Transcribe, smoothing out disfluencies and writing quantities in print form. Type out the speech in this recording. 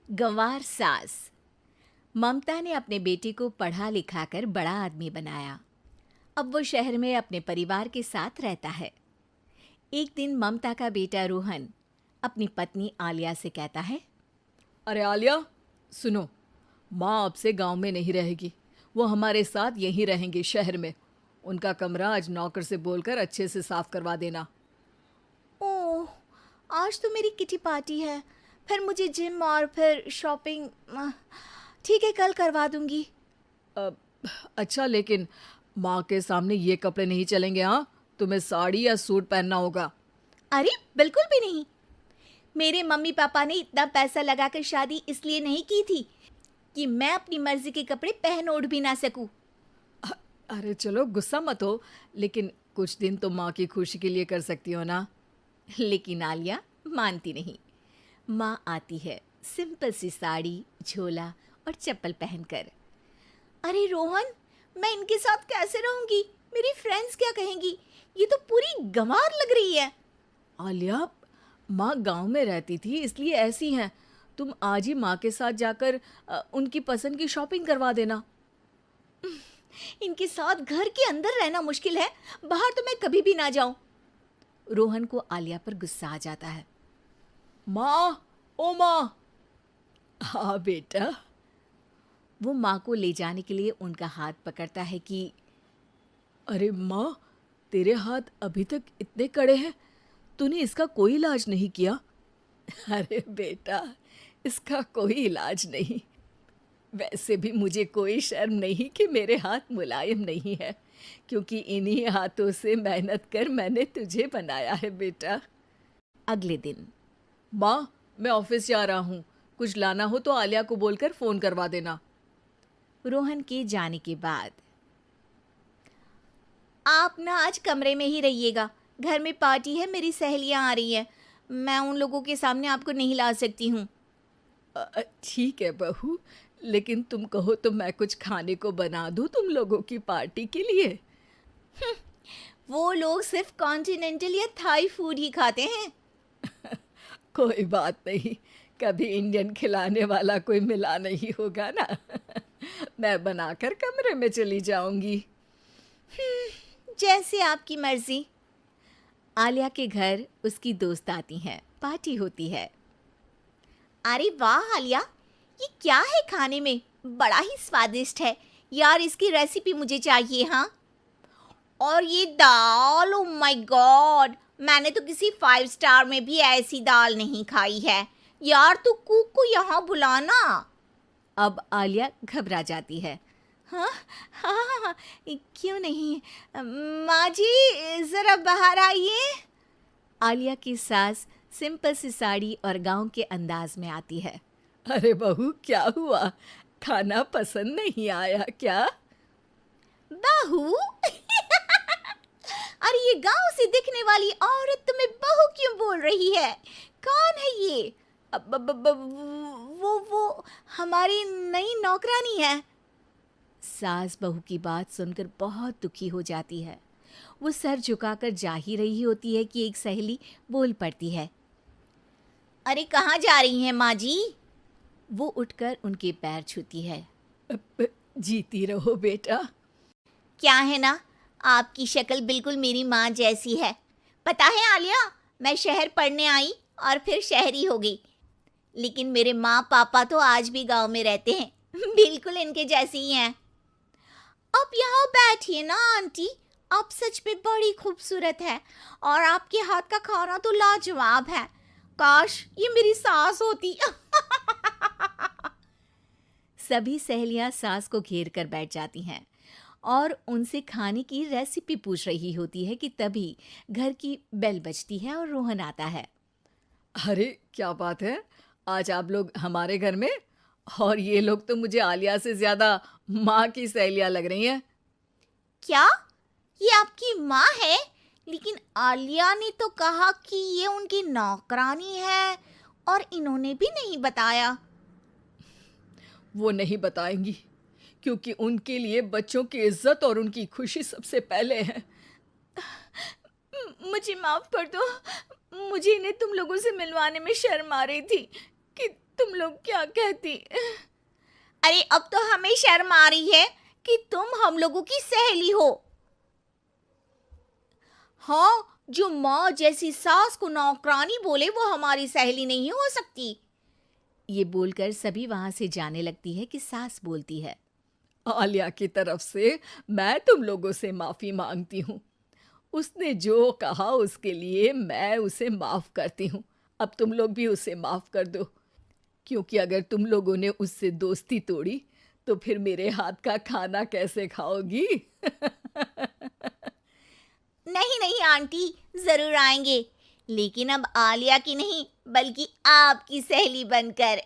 गंवार सास। ममता ने अपने बेटे को पढ़ा लिखाकर बड़ा आदमी बनाया। अब वो शहर में अपने परिवार के साथ रहता है। एक दिन ममता का बेटा रोहन अपनी पत्नी आलिया से कहता है, अरे आलिया, सुनो, माँ अब से गांव में नहीं रहेगी। वो हमारे साथ यहीं रहेंगी शहर में। उनका कमरा आज नौकर से बोलकर अच्छे से साफ करवा देना। ओह, आज तो मेरी किटी पार्टी है, फिर मुझे जिम और फिर शॉपिंग। ठीक है, कल करवा दूंगी। अ, अच्छा, लेकिन माँ के सामने ये कपड़े नहीं चलेंगे। हाँ, तुम्हें साड़ी या सूट पहनना होगा। अरे बिल्कुल भी नहीं। मेरे मम्मी पापा ने इतना पैसा लगाकर शादी इसलिए नहीं की थी कि मैं अपनी मर्जी के कपड़े पहन ओढ़ भी ना सकूं। अरे चलो, गुस्सा मत हो, लेकिन कुछ दिन तो माँ की खुशी के लिए कर सकती हो ना। लेकिन आलिया मानती नहीं। माँ आती है सिंपल सी साड़ी, झोला और चप्पल पहनकर। अरे रोहन, मैं इनके साथ कैसे रहूंगी? मेरी फ्रेंड्स क्या कहेंगी? ये तो पूरी गंवार लग रही है। आलिया, माँ गांव में रहती थी इसलिए ऐसी हैं। तुम आज ही माँ के साथ जाकर उनकी पसंद की शॉपिंग करवा देना। इनके साथ घर के अंदर रहना मुश्किल है, बाहर तो मैं कभी भी ना जाऊं। रोहन को आलिया पर गुस्सा आ जाता है। माँ, ओ माँ। हाँ बेटा। वो माँ को ले जाने के लिए उनका हाथ पकड़ता है कि अरे माँ, तेरे हाथ अभी तक इतने कड़े हैं, तूने इसका कोई इलाज नहीं किया? अरे बेटा, इसका कोई इलाज नहीं। वैसे भी मुझे कोई शर्म नहीं कि मेरे हाथ मुलायम नहीं है, क्योंकि इन्हीं हाथों से मेहनत कर मैंने तुझे बनाया है बेटा। अगले दिन। माँ, मैं ऑफिस जा रहा हूँ। कुछ लाना हो तो आलिया को बोलकर फ़ोन करवा देना। रोहन के जाने के बाद, आप ना आज कमरे में ही रहिएगा, घर में पार्टी है, मेरी सहेलियां आ रही हैं, मैं उन लोगों के सामने आपको नहीं ला सकती हूँ। ठीक है बहू, लेकिन तुम कहो तो मैं कुछ खाने को बना दूँ तुम लोगों की पार्टी के लिए। वो लोग सिर्फ कॉन्टिनेंटल या थाई फूड ही खाते हैं। कोई बात नहीं, कभी इंडियन खिलाने वाला कोई मिला नहीं होगा ना। मैं बनाकर कमरे में चली जाऊंगी। जैसे आपकी मर्जी। आलिया के घर उसकी दोस्त आती हैं, पार्टी होती है। अरे वाह आलिया, ये क्या है खाने में? बड़ा ही स्वादिष्ट है यार, इसकी रेसिपी मुझे चाहिए। हाँ, और ये दाल, ओ माय गॉड, मैंने तो किसी 5 स्टार में भी ऐसी दाल नहीं खाई है यार। तू कुक को यहाँ बुलाना। अब आलिया घबरा जाती है। हाँ हाँ हाँ हाँ, क्यों नहीं। माँ जी ज़रा बाहर आइए। आलिया की सास सिंपल सी साड़ी और गांव के अंदाज में आती है। अरे बहू, क्या हुआ? खाना पसंद नहीं आया क्या? बहू? अरे ये गांव से दिखने वाली औरत तुम्हें बहू क्यों बोल रही है? कौन है ये? वो हमारी नई नौकरानी है। सास बहू की बात सुनकर बहुत दुखी हो जाती है। वो सर झुकाकर जा ही रही होती है कि एक सहेली बोल पड़ती है। अरे कहाँ जा रही हैं माँ जी? वो उठकर उनके पैर छूती है। जीती रहो बेटा। क्या है ना, आपकी शक्ल बिल्कुल मेरी माँ जैसी है। पता है आलिया, मैं शहर पढ़ने आई और फिर शहरी हो गई, लेकिन मेरे माँ पापा तो आज भी गांव में रहते हैं, बिल्कुल इनके जैसे ही हैं। आप यहाँ बैठिए ना आंटी, आप सच में बड़ी खूबसूरत है और आपके हाथ का खाना तो लाजवाब है। काश ये मेरी सास होती। सभी सहेलियां सास को घेर कर बैठ जाती हैं और उनसे खाने की रेसिपी पूछ रही होती है कि तभी घर की बेल बजती है और रोहन आता है। अरे क्या बात है, आज आप लोग हमारे घर में? और ये लोग तो मुझे आलिया से ज़्यादा माँ की सहेलियाँ लग रही हैं। क्या ये आपकी माँ है? लेकिन आलिया ने तो कहा कि ये उनकी नौकरानी है और इन्होंने भी नहीं बताया। वो नहीं बताएंगी, क्योंकि उनके लिए बच्चों की इज्जत और उनकी खुशी सबसे पहले है। मुझे माफ कर दो, मुझे इन्हें तुम लोगों से मिलवाने में शर्म आ रही थी। कि तुम लोग क्या कहती। अरे अब तो हमें शर्म आ रही है कि तुम हम लोगों की सहेली हो। हाँ, जो माँ जैसी सास को नौकरानी बोले वो हमारी सहेली नहीं हो सकती। ये बोलकर सभी वहां से जाने लगती है कि सास बोलती है, आलिया की तरफ से मैं तुम लोगों से माफ़ी मांगती हूँ। उसने जो कहा उसके लिए मैं उसे माफ़ करती हूँ। अब तुम लोग भी उसे माफ़ कर दो, क्योंकि अगर तुम लोगों ने उससे दोस्ती तोड़ी तो फिर मेरे हाथ का खाना कैसे खाओगी? नहीं नहीं आंटी, जरूर आएंगे, लेकिन अब आलिया की नहीं बल्कि आपकी सहेली बनकर।